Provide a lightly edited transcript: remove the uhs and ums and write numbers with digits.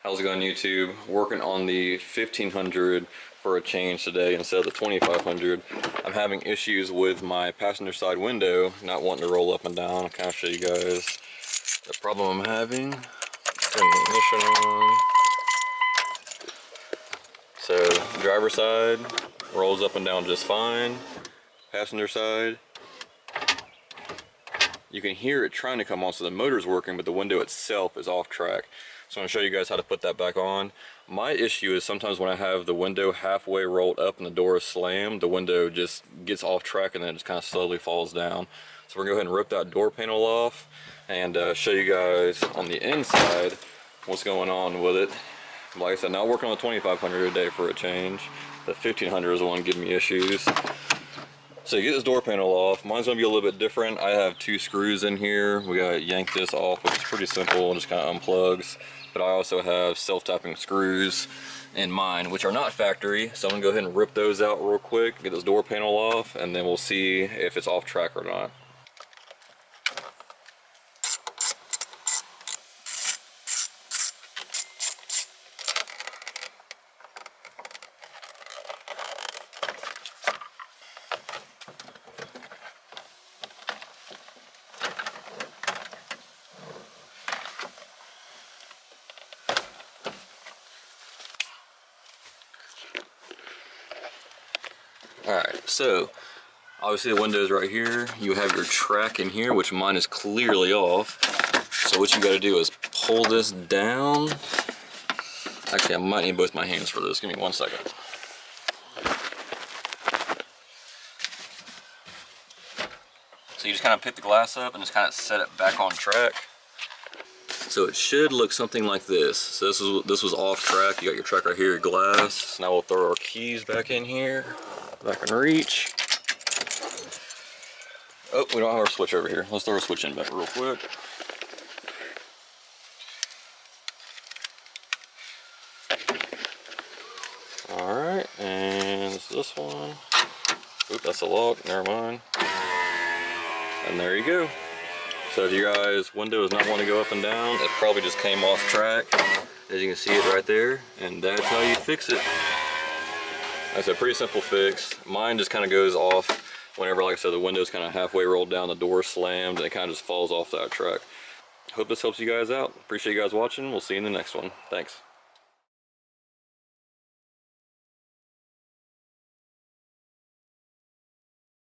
How's it going, YouTube? Working on the 1500 for a change today instead of the 2500. I'm having issues with my passenger side window not wanting to roll up and down. I'll kind of show you guys the problem I'm having. Turn the ignition on. So driver side rolls up and down just fine. Passenger side, you can hear it trying to come on, so the motor's working, but the window itself is off track. So I'm going to show you guys how to put that back on. My issue is sometimes when I have the window halfway rolled up and the door is slammed, the window just gets off track and then it just kind of slowly falls down. So we're going to go ahead and rip that door panel off and show you guys on the inside what's going on with it. Like I said, not working on the 2500 a day for a change. The 1500 is the one giving me issues. So you get this door panel off. Mine's gonna be a little bit different. I have two screws in here. We gotta yank this off, which is pretty simple, just kind of unplugs. But I also have self-tapping screws in mine, which are not factory. So I'm gonna go ahead and rip those out real quick, get this door panel off, and then we'll see if it's off track or not. Alright, so obviously the window's right here. You have your track in here, which mine is clearly off. So what you gotta do is pull this down. Actually, I might need both my hands for this. Give me 1 second. So you just kind of pick the glass up and just kind of set it back on track. So it should look something like this. So this was off track. You got your track right here, your glass. So now we'll throw our keys back in here. Back in reach. Oh, we don't have our switch over here. Let's throw our switch in back real quick. Alright, and this one. Oop, that's a lock, never mind. And there you go. So if you guys' window does not want to go up and down, it probably just came off track. As you can see it right there, and that's how you fix it. That's a pretty simple fix. Mine just kind of goes off whenever, like I said, the window's kind of halfway rolled down, the door slammed, and it kind of just falls off that track. Hope this helps you guys out. Appreciate you guys watching. We'll see you in the next one. Thanks.